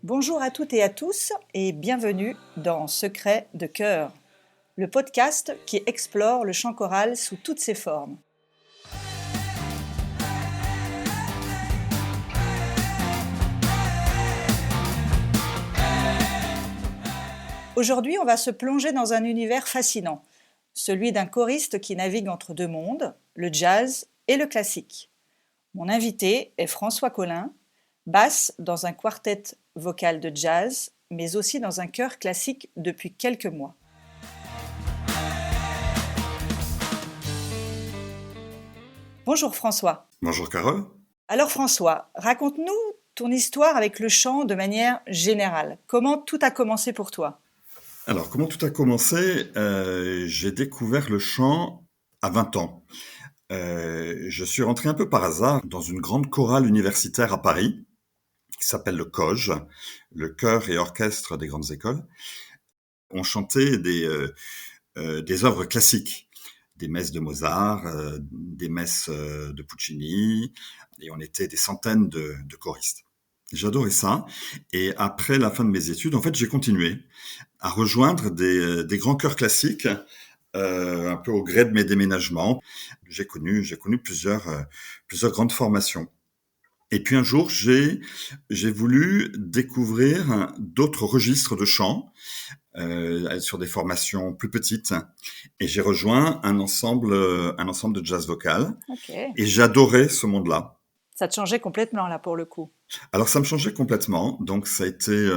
Bonjour à toutes et à tous et bienvenue dans Secrets de chœur, le podcast qui explore le chant choral sous toutes ses formes. Aujourd'hui, on va se plonger dans un univers fascinant, celui d'un choriste qui navigue entre deux mondes, le jazz et le classique. Mon invité est François Collin, basse dans un quartet vocal de jazz, mais aussi dans un chœur classique depuis quelques mois. Bonjour François. Bonjour Carole. Alors François, raconte-nous ton histoire avec le chant de manière générale. Comment tout a commencé pour toi ? Alors, comment tout a commencé? J'ai découvert le chant à 20 ans. Je suis rentré un peu par hasard dans une grande chorale universitaire à Paris, qui s'appelle le COGE, le chœur et orchestre des grandes écoles. On chantait des œuvres classiques, des messes de Mozart, des messes de Puccini, et on était des centaines de choristes. J'adorais ça. Et après la fin de mes études, en fait, j'ai continué à rejoindre des grands chœurs classiques, un peu au gré de mes déménagements. J'ai connu plusieurs grandes formations. Et puis un jour, j'ai voulu découvrir d'autres registres de chant sur des formations plus petites. Et j'ai rejoint un ensemble de jazz vocal. Ok. Et j'adorais ce monde-là. Ça te changeait complètement là pour le coup. Alors ça me changeait complètement, donc ça a été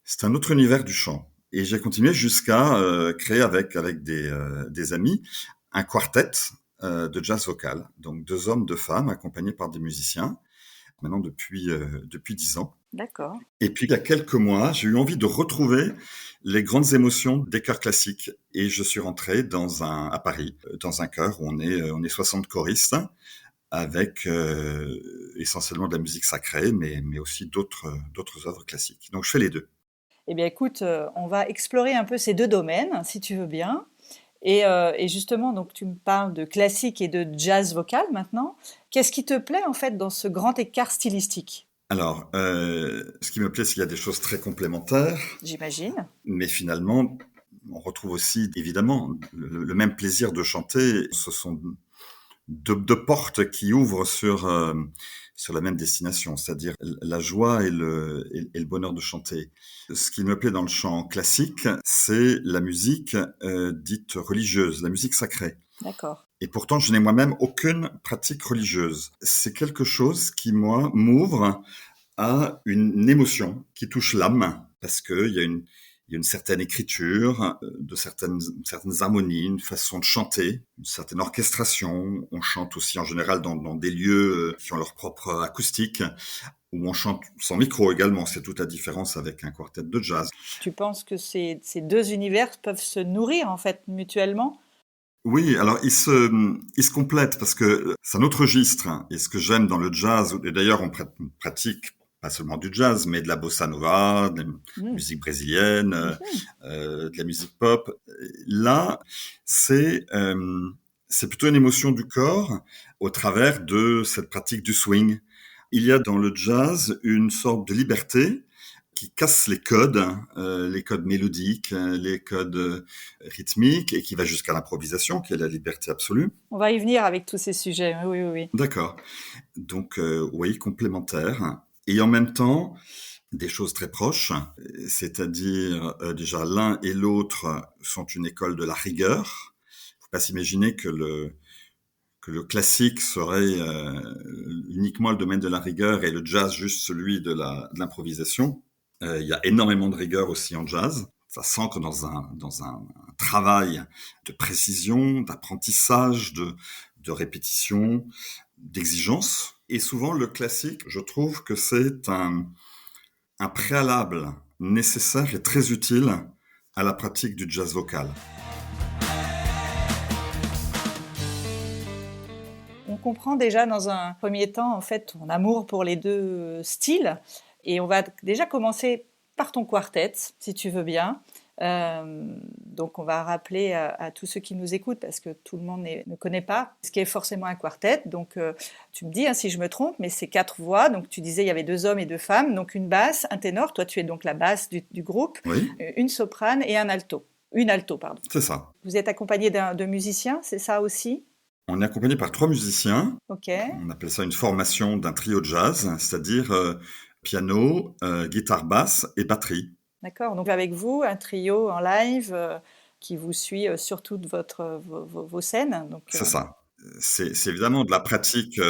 c'est un autre univers du chant. Et j'ai continué jusqu'à créer avec des amis un quartet de jazz vocal, donc 2 hommes, 2 femmes accompagnés par des musiciens, maintenant depuis 10 ans. D'accord. Et puis il y a quelques mois, j'ai eu envie de retrouver les grandes émotions des chœurs classiques et je suis rentré à Paris, dans un chœur où on est 60 choristes avec essentiellement de la musique sacrée, mais aussi d'autres œuvres classiques. Donc je fais les deux. Eh bien écoute, on va explorer un peu ces deux domaines, si tu veux bien. Et justement, donc tu me parles de classique et de jazz vocal maintenant. Qu'est-ce qui te plaît en fait dans ce grand écart stylistique ? Alors, ce qui me plaît, c'est qu'il y a des choses très complémentaires, J'imagine. mais finalement, on retrouve aussi évidemment le même plaisir de chanter. Ce sont deux portes qui ouvrent sur la même destination, c'est-à-dire la joie et le bonheur de chanter. Ce qui me plaît dans le chant classique, c'est la musique dite religieuse, la musique sacrée. D'accord. Et pourtant, je n'ai moi-même aucune pratique religieuse. C'est quelque chose qui, moi, m'ouvre à une émotion qui touche l'âme, parce qu'il y a une certaine écriture, de certaines harmonies, une façon de chanter, une certaine orchestration. On chante aussi en général dans des lieux qui ont leur propre acoustique, où on chante sans micro également. C'est toute la différence avec un quartet de jazz. Tu penses que ces deux univers peuvent se nourrir en fait mutuellement ? Oui, alors ils se complètent parce que c'est un autre registre. Et ce que j'aime dans le jazz, et d'ailleurs on pratique pas seulement du jazz, mais de la bossa nova, de la musique brésilienne, de la musique pop. Là, c'est plutôt une émotion du corps au travers de cette pratique du swing. Il y a dans le jazz une sorte de liberté qui casse les codes mélodiques, les codes rythmiques, et qui va jusqu'à l'improvisation, qui est la liberté absolue. On va y venir avec tous ces sujets, oui, oui, oui. D'accord. Donc, oui, complémentaire. Et en même temps, des choses très proches, c'est-à-dire déjà l'un et l'autre sont une école de la rigueur. Faut pas s'imaginer que le classique serait uniquement le domaine de la rigueur et le jazz juste celui de l'improvisation. Il y a énormément de rigueur aussi en jazz. Ça s'ancre dans un travail de précision, d'apprentissage, de répétition, d'exigence. Et souvent, le classique, je trouve que c'est un préalable nécessaire et très utile à la pratique du jazz vocal. On comprend déjà dans un premier temps en fait ton amour pour les deux styles et on va déjà commencer par ton quartet si tu veux bien. Donc on va rappeler à tous ceux qui nous écoutent, parce que tout le monde ne connaît pas ce qu'est forcément un quartet. Donc tu me dis si je me trompe, mais c'est 4 voix. Donc tu disais il y avait 2 hommes et 2 femmes, donc une basse, un ténor, toi tu es donc la basse du groupe, Oui, une soprane et un alto. Une alto, pardon. c'est ça. Vous êtes accompagné de musiciens, c'est ça aussi? On est accompagné par 3 musiciens. Ok, On appelle ça une formation d'un trio de jazz, c'est-à-dire piano, guitare basse et batterie. d'accord. Donc avec vous, un trio en live qui vous suit sur toutes vos scènes. Donc, C'est ça. C'est évidemment de la pratique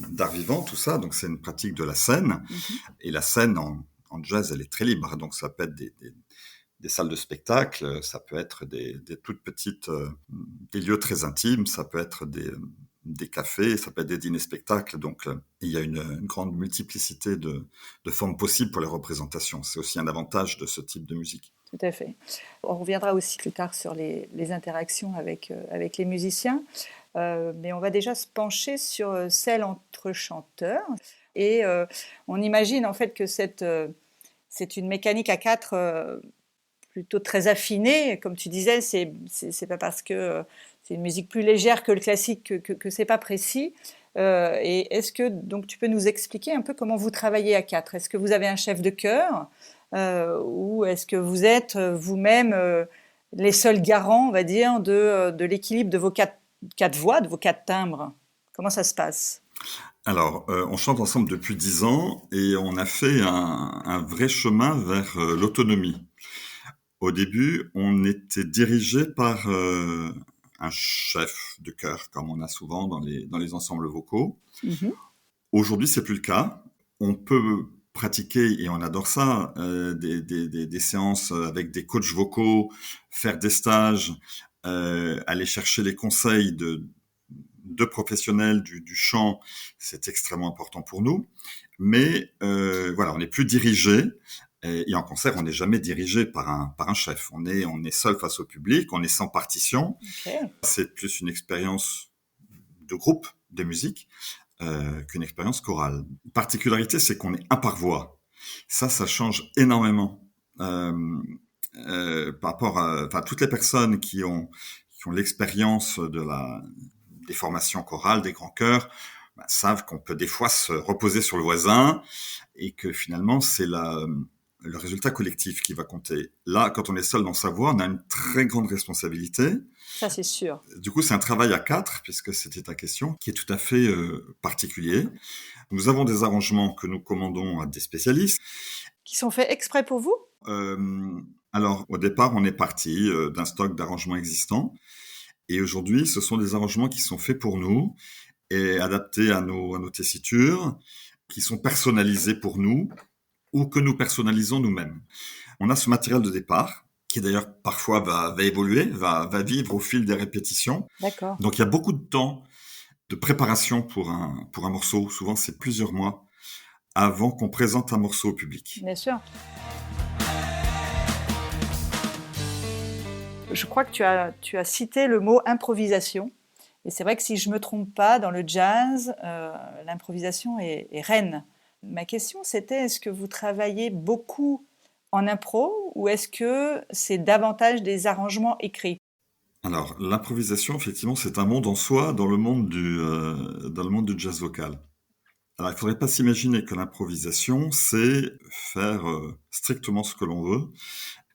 d'art vivant, tout ça. Donc c'est une pratique de la scène. mhm. Et la scène en jazz, elle est très libre. Donc ça peut être des salles de spectacle, ça peut être des toutes petites, des lieux très intimes, ça peut être des cafés, ça peut être des dîners-spectacles. Donc il y a une grande multiplicité de formes possibles pour les représentations. C'est aussi un avantage de ce type de musique. Tout à fait. On reviendra aussi plus tard sur les interactions avec les musiciens, mais on va déjà se pencher sur celle entre chanteurs. Et on imagine en fait que c'est une mécanique à 4 plutôt très affinée. Comme tu disais, c'est pas parce que c'est une musique plus légère que le classique que c'est pas précis. Et est-ce que donc tu peux nous expliquer un peu comment vous travaillez à 4? Est-ce que vous avez un chef de chœur? Ou est-ce que vous êtes vous-même les seuls garants, on va dire, de l'équilibre de vos quatre voix, de vos 4 timbres? Comment ça se passe? Alors, on chante ensemble depuis 10 ans et on a fait un vrai chemin vers l'autonomie. Au début, on était dirigé par un chef de chœur, comme on a souvent dans les ensembles vocaux. Mhm. Aujourd'hui, c'est plus le cas. On peut pratiquer, et on adore ça, des séances avec des coachs vocaux, faire des stages, aller chercher les conseils de professionnels du chant, c'est extrêmement important pour nous. Mais voilà, on n'est plus dirigé. Et en concert, on n'est jamais dirigé par un chef. On est seul face au public, on est sans partition. Ok. C'est plus une expérience de groupe de musique qu'une expérience chorale. La particularité, c'est qu'on est un par voix. Ça change énormément par rapport à toutes les personnes qui ont l'expérience des formations chorales, des grands chœurs, savent qu'on peut des fois se reposer sur le voisin et que finalement c'est le résultat collectif qui va compter. Là, quand on est seul dans sa voix, on a une très grande responsabilité. Ça, c'est sûr. Du coup, c'est un travail à 4, puisque c'était ta question, qui est tout à fait particulier. Nous avons des arrangements que nous commandons à des spécialistes. Qui sont faits exprès pour vous? Alors, au départ, on est parti d'un stock d'arrangements existants. Et aujourd'hui, ce sont des arrangements qui sont faits pour nous et adaptés à nos tessitures, qui sont personnalisés pour nous ou que nous personnalisons nous-mêmes. On a ce matériel de départ, qui d'ailleurs parfois va évoluer, va vivre au fil des répétitions. D'accord. Donc il y a beaucoup de temps de préparation pour un morceau. Souvent, c'est plusieurs mois avant qu'on présente un morceau au public. Bien sûr. Je crois que tu as cité le mot improvisation. Et c'est vrai que si je ne me trompe pas, dans le jazz, l'improvisation est reine. Ma question, c'était, est-ce que vous travaillez beaucoup en impro ou est-ce que c'est davantage des arrangements écrits? Alors, l'improvisation, effectivement, c'est un monde en soi dans le monde du jazz vocal. Alors, il ne faudrait pas s'imaginer que l'improvisation, c'est faire strictement ce que l'on veut,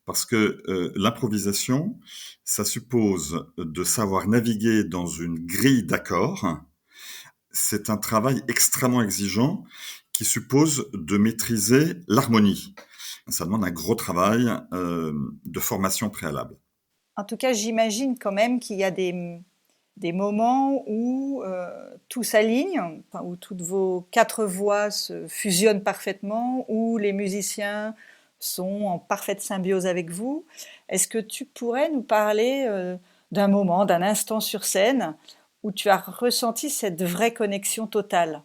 parce que l'improvisation, ça suppose de savoir naviguer dans une grille d'accords. C'est un travail extrêmement exigeant qui suppose de maîtriser l'harmonie. Ça demande un gros travail de formation préalable. En tout cas, j'imagine quand même qu'il y a des moments où tout s'aligne, enfin, où toutes vos 4 voix se fusionnent parfaitement, où les musiciens sont en parfaite symbiose avec vous. Est-ce que tu pourrais nous parler d'un moment, d'un instant sur scène où tu as ressenti cette vraie connexion totale?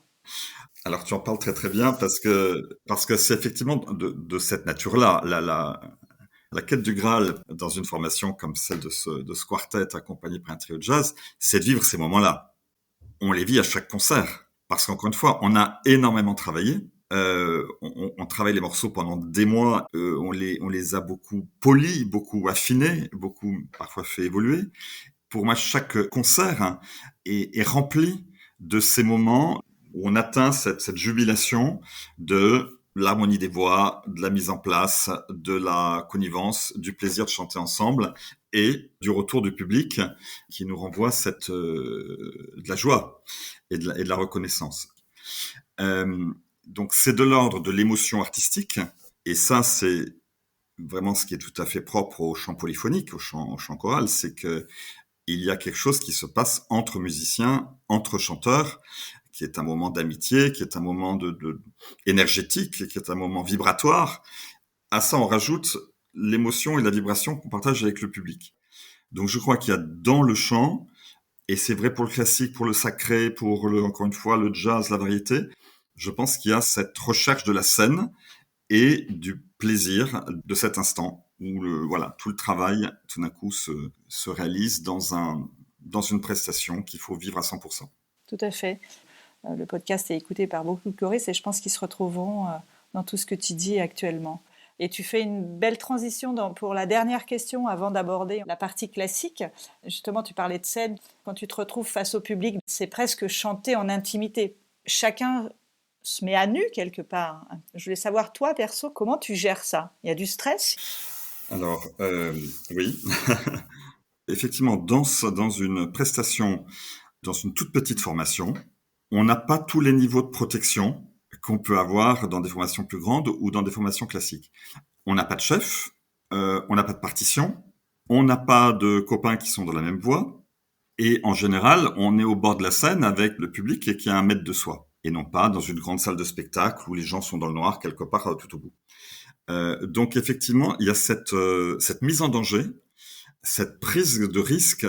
Alors tu en parles très très bien parce que c'est effectivement de cette nature-là. La quête du Graal dans une formation comme celle de ce quartet accompagné par un trio de jazz, c'est de vivre ces moments-là. On les vit à chaque concert parce qu'encore une fois, on a énormément travaillé On travaille les morceaux pendant des mois, on les a beaucoup polis, beaucoup affinés, beaucoup parfois fait évoluer. Pour moi, chaque concert est rempli de ces moments où on atteint cette jubilation de l'harmonie des voix, de la mise en place, de la connivence, du plaisir de chanter ensemble et du retour du public qui nous renvoie de la joie et de la reconnaissance. Donc c'est de l'ordre de l'émotion artistique et ça c'est vraiment ce qui est tout à fait propre au chant polyphonique, au chant choral, c'est que il y a quelque chose qui se passe entre musiciens, entre chanteurs, qui est un moment d'amitié, qui est un moment énergétique, qui est un moment vibratoire. À ça, on rajoute l'émotion et la vibration qu'on partage avec le public. Donc, je crois qu'il y a dans le chant, et c'est vrai pour le classique, pour le sacré, encore une fois, le jazz, la variété, je pense qu'il y a cette recherche de la scène et du plaisir de cet instant où tout le travail, tout d'un coup, se réalise dans une prestation qu'il faut vivre à 100%. Tout à fait. Le podcast est écouté par beaucoup de choristes et je pense qu'ils se retrouveront dans tout ce que tu dis actuellement. Et tu fais une belle transition pour la dernière question avant d'aborder la partie classique. Justement, tu parlais de scène. Quand tu te retrouves face au public, c'est presque chanter en intimité. Chacun se met à nu quelque part. Je voulais savoir, toi, perso, comment tu gères ça? Il y a du stress? Alors, oui. Effectivement, dans une prestation, dans une toute petite formation, on n'a pas tous les niveaux de protection qu'on peut avoir dans des formations plus grandes ou dans des formations classiques. On n'a pas de chef, on n'a pas de partition, on n'a pas de copains qui sont dans la même voie, et en général, on est au bord de la scène avec le public qui est à 1 mètre de soi, et non pas dans une grande salle de spectacle où les gens sont dans le noir quelque part tout au bout. Donc effectivement, il y a cette mise en danger, cette prise de risque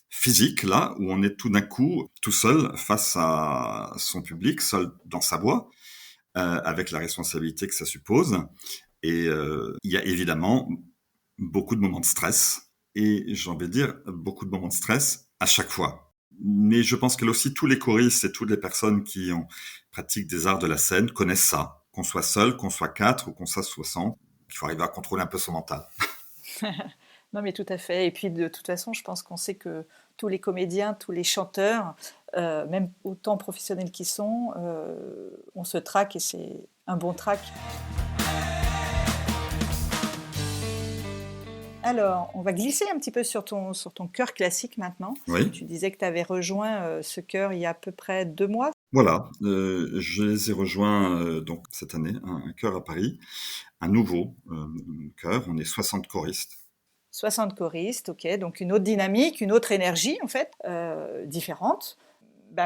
physique là où on est tout d'un coup tout seul face à son public, seul dans sa voix, avec la responsabilité que ça suppose. Et il y a évidemment beaucoup de moments de stress et j'ai envie de dire beaucoup de moments de stress à chaque fois. Mais je pense que là aussi tous les choristes et toutes les personnes qui pratiquent des arts de la scène connaissent ça. Qu'on soit seul, qu'on soit 4 ou qu'on soit 60, il faut arriver à contrôler un peu son mental. Non, mais tout à fait. Et puis, de toute façon, je pense qu'on sait que tous les comédiens, tous les chanteurs, même autant professionnels qu'ils sont, on se traque et c'est un bon track. Alors, on va glisser un petit peu sur ton chœur classique maintenant. Oui. Tu disais que tu avais rejoint ce chœur il y a à peu près 2 mois. Voilà, je les ai rejoints donc cette année, un chœur à Paris, un nouveau chœur, on est 60 choristes. 60 choristes, ok, donc une autre dynamique, une autre énergie en fait, différente.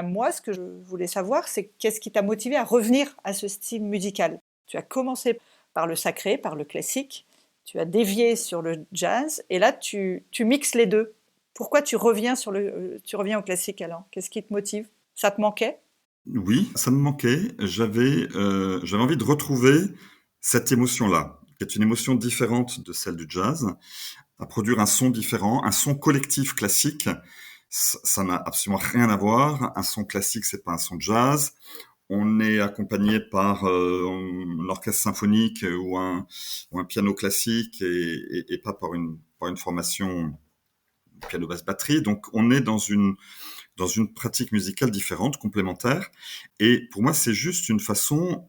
Moi, ce que je voulais savoir, c'est qu'est-ce qui t'a motivé à revenir à ce style musical? Tu as commencé par le sacré, par le classique, tu as dévié sur le jazz, et là, tu mixes les deux. Pourquoi tu reviens au classique alors? Qu'est-ce qui te motive? Ça te manquait? Oui, ça me manquait. J'avais envie de retrouver cette émotion-là, qui est une émotion différente de celle du jazz, à produire un son différent, un son collectif classique. Ça n'a absolument rien à voir. Un son classique, c'est pas un son jazz. On est accompagné par l'orchestre symphonique ou un piano classique et pas par une formation piano basse batterie. Donc on est dans une pratique musicale différente, complémentaire. Et pour moi, c'est juste une façon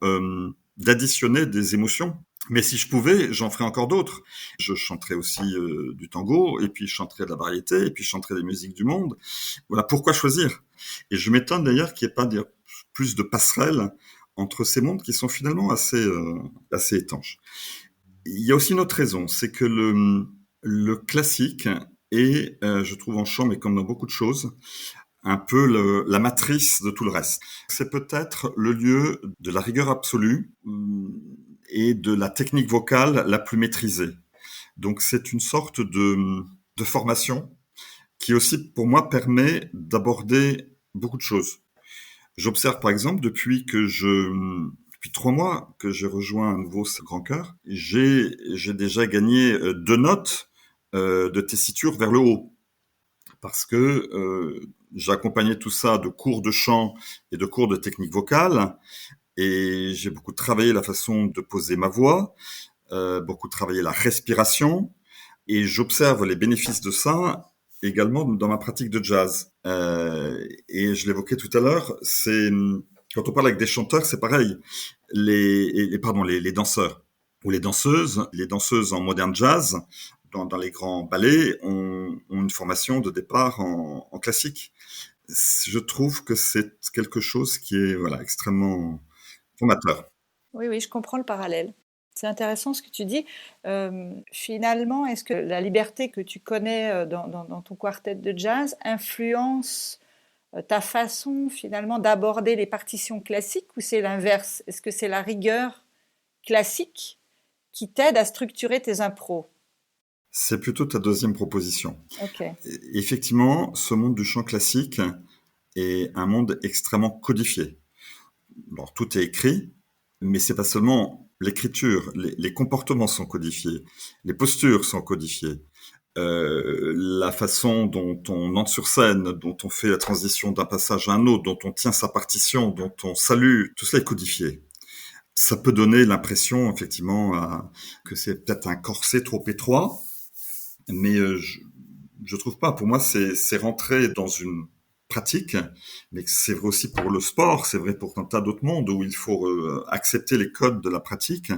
d'additionner des émotions. Mais si je pouvais, j'en ferais encore d'autres. Je chanterais aussi du tango, et puis je chanterais de la variété, et puis je chanterais des musiques du monde. Voilà, pourquoi choisir? Et je m'étonne d'ailleurs qu'il n'y ait pas plus de passerelles entre ces mondes qui sont finalement assez étanches. Il y a aussi une autre raison, c'est que le classique est, je trouve en chant, mais comme dans beaucoup de choses, un peu la matrice de tout le reste. C'est peut-être le lieu de la rigueur absolue et de la technique vocale la plus maîtrisée. Donc c'est une sorte de formation qui aussi, pour moi, permet d'aborder beaucoup de choses. J'observe par exemple depuis 3 mois que j'ai rejoint à nouveau ce grand chœur, j'ai déjà gagné 2 notes de tessiture vers le haut. Parce que j'ai accompagné tout ça de cours de chant et de cours de technique vocale. Et j'ai beaucoup travaillé la façon de poser ma voix, beaucoup travaillé la respiration, et j'observe les bénéfices de ça également dans ma pratique de jazz. Et je l'évoquais tout à l'heure, c'est quand on parle avec des chanteurs, c'est pareil. Les danseurs ou les danseuses en modern jazz, dans les grands ballets, ont une formation de départ en classique. Je trouve que c'est quelque chose qui est voilà extrêmement formateur. Oui, oui, je comprends le parallèle. C'est intéressant ce que tu dis. Finalement, est-ce que la liberté que tu connais dans ton quartet de jazz influence ta façon finalement d'aborder les partitions classiques ou c'est l'inverse? Est-ce que c'est la rigueur classique qui t'aide à structurer tes impros? C'est plutôt ta deuxième proposition. Ok. Effectivement, ce monde du chant classique est un monde extrêmement codifié. Alors, tout est écrit, mais c'est pas seulement l'écriture, les comportements sont codifiés, les postures sont codifiées, la façon dont on entre sur scène, dont on fait la transition d'un passage à un autre, dont on tient sa partition, dont on salue, tout cela est codifié. Ça peut donner l'impression, effectivement, que c'est peut-être un corset trop étroit, mais je trouve pas. Pour moi, c'est rentrer dans une pratique, mais c'est vrai aussi pour le sport, c'est vrai pour un tas d'autres mondes où il faut accepter les codes de la pratique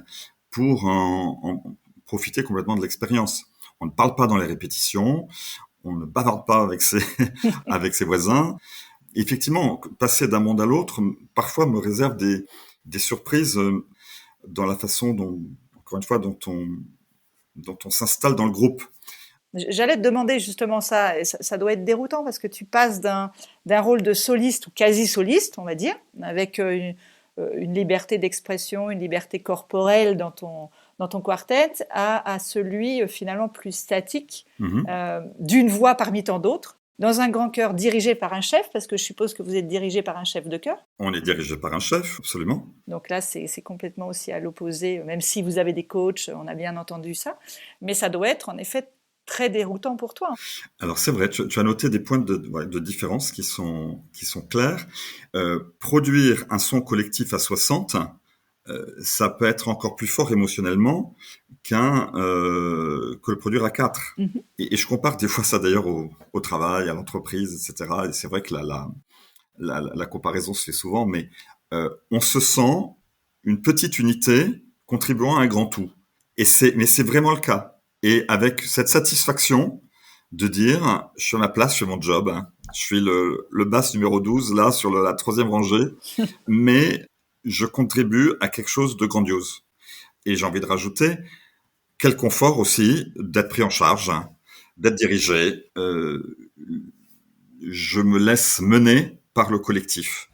pour en profiter complètement de l'expérience. On ne parle pas dans les répétitions, on ne bavarde pas avec avec ses voisins. Effectivement, passer d'un monde à l'autre, parfois me réserve des surprises dans la façon dont, encore une fois, dont on s'installe dans le groupe. J'allais te demander justement ça, et ça doit être déroutant parce que tu passes d'un rôle de soliste ou quasi soliste, on va dire, avec une liberté d'expression, une liberté corporelle dans ton quartet, à celui finalement plus statique, d'une voix parmi tant d'autres, dans un grand chœur dirigé par un chef, parce que je suppose que vous êtes dirigé par un chef de chœur. On est dirigé par un chef, absolument. Donc là, c'est complètement aussi à l'opposé, même si vous avez des coachs, on a bien entendu ça, mais ça doit être en effet très déroutant pour toi. Alors c'est vrai, tu as noté des points de différence qui sont clairs. Produire un son collectif à 60, ça peut être encore plus fort émotionnellement que le produire à 4. Mm-hmm. Et je compare des fois ça d'ailleurs au travail, à l'entreprise, etc. Et c'est vrai que la comparaison se fait souvent, mais on se sent une petite unité contribuant à un grand tout. Mais c'est vraiment le cas. Et avec cette satisfaction de dire, je suis à ma place, je fais mon job, hein. Je suis le bass numéro 12, là, sur la troisième rangée, mais je contribue à quelque chose de grandiose. Et j'ai envie de rajouter, quel confort aussi d'être pris en charge, hein, d'être dirigé. Je me laisse mener par le collectif.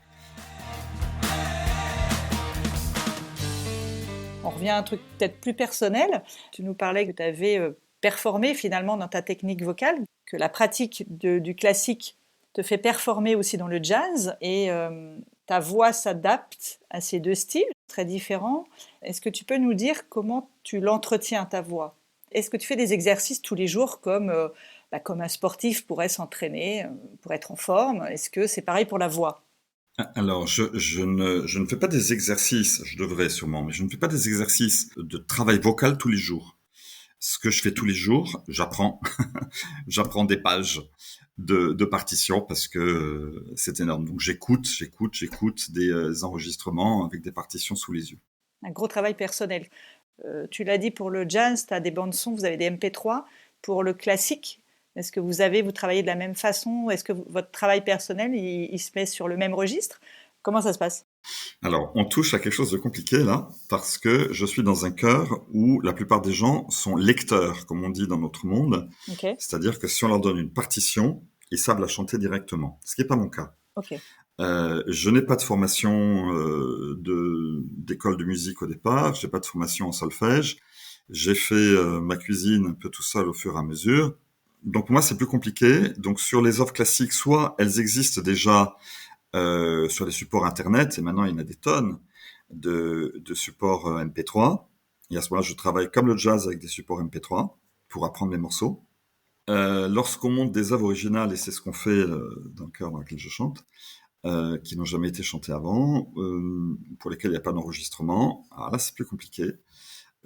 On revient à un truc peut-être plus personnel. Tu nous parlais que tu avais performé finalement dans ta technique vocale, que la pratique du classique te fait performer aussi dans le jazz et ta voix s'adapte à ces deux styles très différents. Est-ce que tu peux nous dire comment tu l'entretiens, ta voix? Est-ce que tu fais des exercices tous les jours comme un sportif pourrait s'entraîner pour être en forme? Est-ce que c'est pareil pour la voix? Alors, je ne fais pas des exercices, je devrais sûrement, mais je ne fais pas des exercices de travail vocal tous les jours. Ce que je fais tous les jours, j'apprends. J'apprends des pages de partitions parce que c'est énorme. Donc j'écoute des enregistrements avec des partitions sous les yeux. Un gros travail personnel. Tu l'as dit, pour le jazz, tu as des bandes son, vous avez des MP3. Pour le classique, est-ce que vous travaillez de la même façon? Est-ce que votre travail personnel, il se met sur le même registre? Comment ça se passe? Alors, on touche à quelque chose de compliqué là, parce que je suis dans un chœur où la plupart des gens sont lecteurs, comme on dit dans notre monde. Okay. C'est-à-dire que si on leur donne une partition, ils savent la chanter directement, ce qui n'est pas mon cas. Okay. Je n'ai pas de formation d'école de musique au départ, j'ai pas de formation en solfège, j'ai fait ma cuisine un peu tout seul au fur et à mesure. Donc pour moi c'est plus compliqué. Donc sur les œuvres classiques, soit elles existent déjà sur les supports internet, et maintenant il y en a des tonnes de supports MP3. Et à ce moment-là, je travaille comme le jazz avec des supports MP3 pour apprendre mes morceaux. Lorsqu'on monte des œuvres originales, et c'est ce qu'on fait dans le chœur dans lequel je chante, qui n'ont jamais été chantés avant, pour lesquels il n'y a pas d'enregistrement. Alors là, c'est plus compliqué.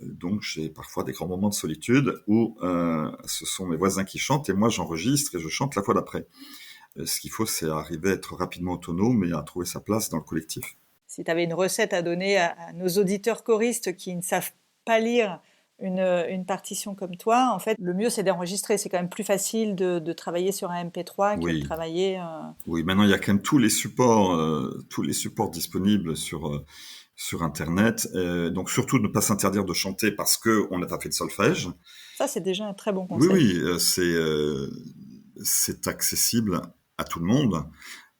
Donc j'ai parfois des grands moments de solitude où ce sont mes voisins qui chantent et moi j'enregistre et je chante la fois d'après. Ce qu'il faut, c'est arriver à être rapidement autonome et à trouver sa place dans le collectif. Si tu avais une recette à donner à nos auditeurs choristes qui ne savent pas lire une partition comme toi, en fait, le mieux c'est d'enregistrer. C'est quand même plus facile de travailler sur un MP3 que de Oui, travailler. oui. Maintenant il y a quand même tous les supports disponibles sur Internet. Donc surtout ne pas s'interdire de chanter parce que on n'a pas fait de solfège. Ça, c'est déjà un très bon Oui, conseil. oui, c'est accessible à tout le monde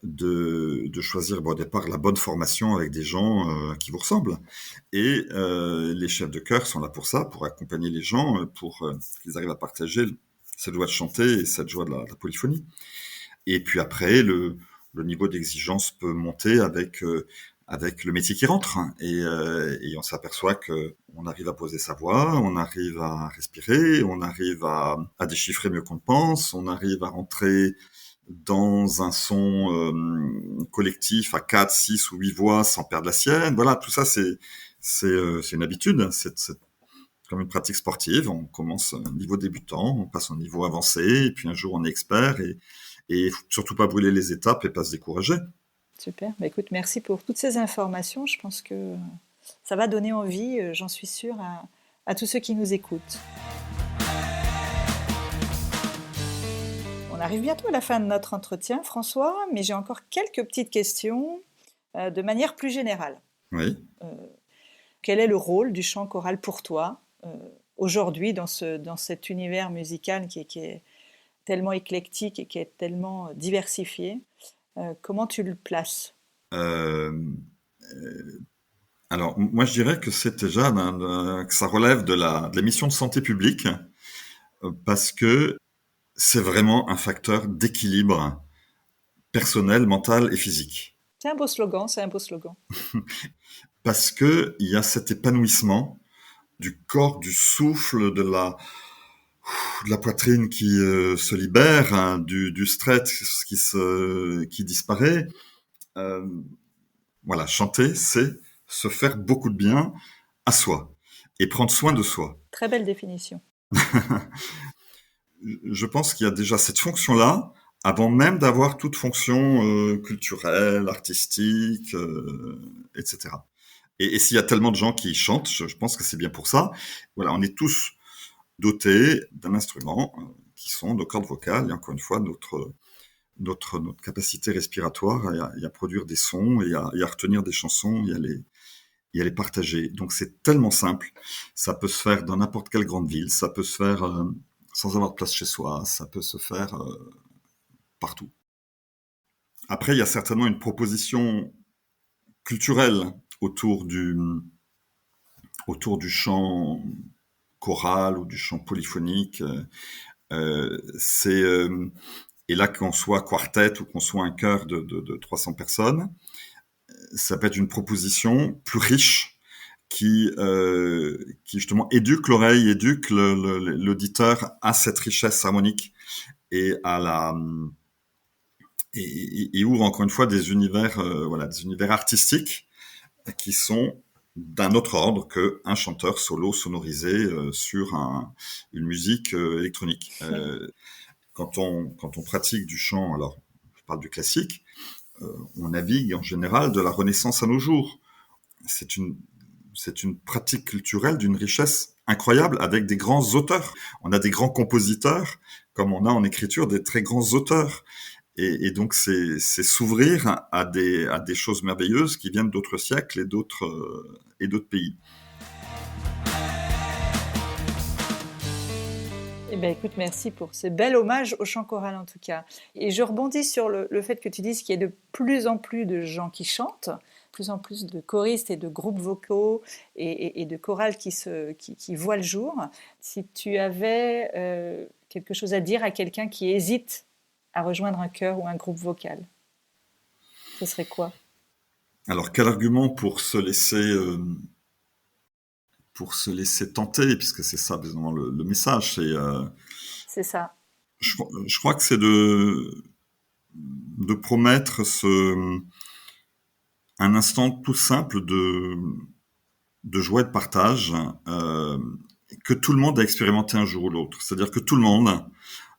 de choisir au départ la bonne formation avec des gens qui vous ressemblent. Et les chefs de chœur sont là pour ça, pour accompagner les gens, pour qu'ils arrivent à partager cette joie de chanter et cette joie de la polyphonie. Et puis après, le niveau d'exigence peut monter avec le métier qui rentre. Et on s'aperçoit que on arrive à poser sa voix, on arrive à respirer, on arrive à déchiffrer mieux qu'on ne pense, on arrive à rentrer dans un son collectif à 4, 6 ou 8 voix sans perdre la sienne. Voilà, tout ça, c'est une habitude. C'est comme une pratique sportive. On commence au niveau débutant, on passe au niveau avancé, et puis un jour on est expert. Et faut surtout pas brûler les étapes et pas se décourager. Super. Bah, écoute, merci pour toutes ces informations. Je pense que ça va donner envie, j'en suis sûre, à tous ceux qui nous écoutent. On arrive bientôt à la fin de notre entretien, François, mais j'ai encore quelques petites questions de manière plus générale. Oui. Quel est le rôle du chant choral pour toi aujourd'hui dans cet univers musical qui est tellement éclectique et qui est tellement diversifié? Comment tu le places? Euh, alors, moi, je dirais que c'est déjà que ça relève de la mission de santé publique, parce que c'est vraiment un facteur d'équilibre personnel, mental et physique. C'est un beau slogan, c'est un beau slogan. Parce que il y a cet épanouissement du corps, du souffle, de la poitrine qui se libère, hein, du stress qui disparaît. Euh, voilà, chanter, c'est se faire beaucoup de bien à soi et prendre soin de soi. Très belle définition. Je pense qu'il y a déjà cette fonction-là avant même d'avoir toute fonction culturelle, artistique, etc. Et s'il y a tellement de gens qui chantent, je pense que c'est bien pour ça. Voilà, on est tous dotés d'un instrument qui sont nos cordes vocales et encore une fois notre capacité respiratoire et à produire des sons et à retenir des chansons et à les partager. Donc c'est tellement simple. Ça peut se faire dans n'importe quelle grande ville, ça peut se faire sans avoir de place chez soi, ça peut se faire partout. Après, il y a certainement une proposition culturelle autour du chant choral ou du chant polyphonique. C'est et là qu'on soit quartet ou qu'on soit un chœur de 300 personnes, ça peut être une proposition plus riche qui justement éduque l'oreille, éduque l'auditeur à cette richesse harmonique et à et ouvre encore une fois des univers voilà, des univers artistiques qui sont d'un autre ordre qu'un chanteur solo sonorisé sur une musique électronique. Quand on pratique du chant, alors je parle du classique, on navigue en général de la Renaissance à nos jours. C'est une pratique culturelle d'une richesse incroyable avec des grands auteurs. On a des grands compositeurs, comme on a en écriture des très grands auteurs. Et donc c'est s'ouvrir à des choses merveilleuses qui viennent d'autres siècles et d'autres pays. Eh bien, écoute, merci pour ce bel hommage au chant choral en tout cas. Et je rebondis sur le fait que tu dises qu'il y a de plus en plus de gens qui chantent, de plus en plus de choristes et de groupes vocaux et de chorales qui voient le jour. Si tu avais quelque chose à dire à quelqu'un qui hésite à rejoindre un chœur ou un groupe vocal, ce serait quoi? Alors quel argument pour se laisser tenter, puisque c'est ça évidemment le message, C'est ça. je crois que de promettre un instant tout simple de joie et de partage que tout le monde a expérimenté un jour ou l'autre. C'est-à-dire que tout le monde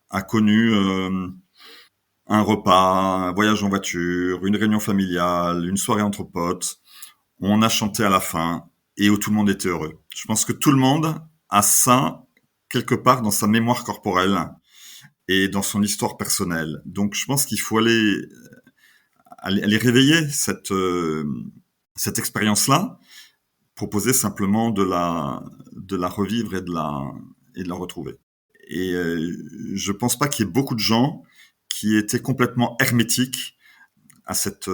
a connu un repas, un voyage en voiture, une réunion familiale, une soirée entre potes, où on a chanté à la fin et où tout le monde était heureux. Je pense que tout le monde a ça quelque part dans sa mémoire corporelle et dans son histoire personnelle. Donc je pense qu'il faut aller réveiller cette expérience-là, proposer simplement de la revivre et de la retrouver. Et je pense pas qu'il y ait beaucoup de gens qui étaient complètement hermétiques à cette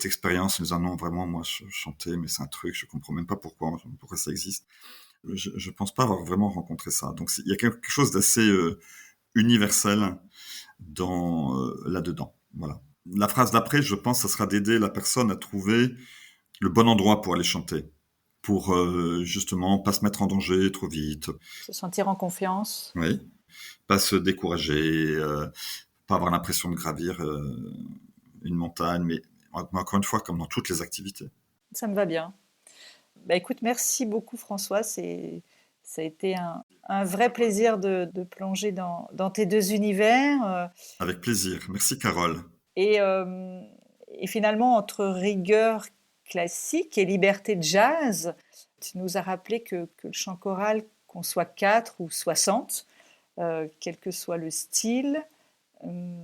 expérience en disant non, vraiment, moi je chantais, mais c'est un truc, je comprends même pas pourquoi ça existe. Je pense pas avoir vraiment rencontré ça. Donc il y a quelque chose d'assez universel là-dedans. Voilà. La phrase d'après, je pense, ça sera d'aider la personne à trouver le bon endroit pour aller chanter, pour justement pas se mettre en danger trop vite. Se sentir en confiance. Oui. Pas se décourager, pas avoir l'impression de gravir une montagne, mais encore une fois, comme dans toutes les activités. Ça me va bien. Bah, écoute, merci beaucoup François. Ça a été un vrai plaisir de plonger dans tes deux univers. Avec plaisir. Merci Carole. Et finalement, entre rigueur classique et liberté de jazz, tu nous as rappelé que le chant choral, qu'on soit 4 ou 60, quel que soit le style,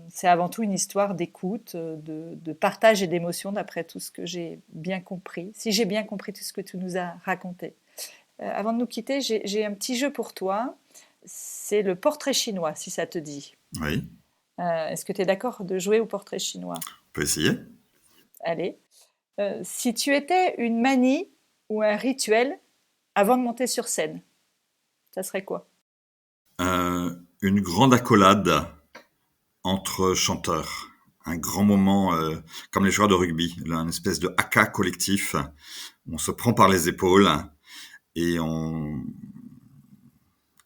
c'est avant tout une histoire d'écoute, de partage et d'émotion, d'après tout ce que j'ai bien compris. Si j'ai bien compris tout ce que tu nous as raconté. Avant de nous quitter, j'ai un petit jeu pour toi. C'est le portrait chinois, si ça te dit. Oui. Est-ce que tu es d'accord de jouer au portrait chinois ? On peut essayer. Allez. Si tu étais une manie ou un rituel avant de monter sur scène, ça serait quoi ? Une grande accolade entre chanteurs. Un grand moment, comme les joueurs de rugby, une espèce de haka collectif. On se prend par les épaules et on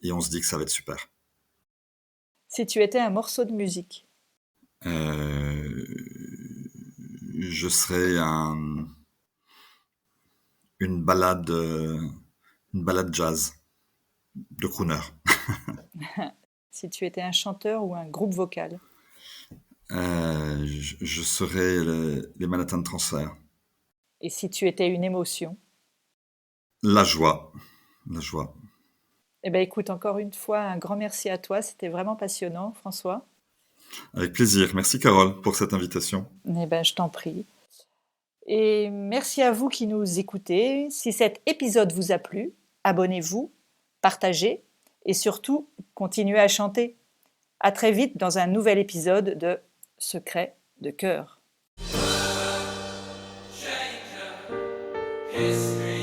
se dit que ça va être super. Si tu étais un morceau de musique, je serais une balade jazz de crooner. Si tu étais un chanteur ou un groupe vocal, je serais les Manhattan Transfer. et si tu étais une émotion, la joie. Eh bien, écoute, encore une fois, un grand merci à toi. C'était vraiment passionnant, François. Avec plaisir. Merci, Carole, pour cette invitation. Eh bien, je t'en prie. Et merci à vous qui nous écoutez. Si cet épisode vous a plu, abonnez-vous, partagez et surtout, continuez à chanter. À très vite dans un nouvel épisode de Secrets de cœur. History.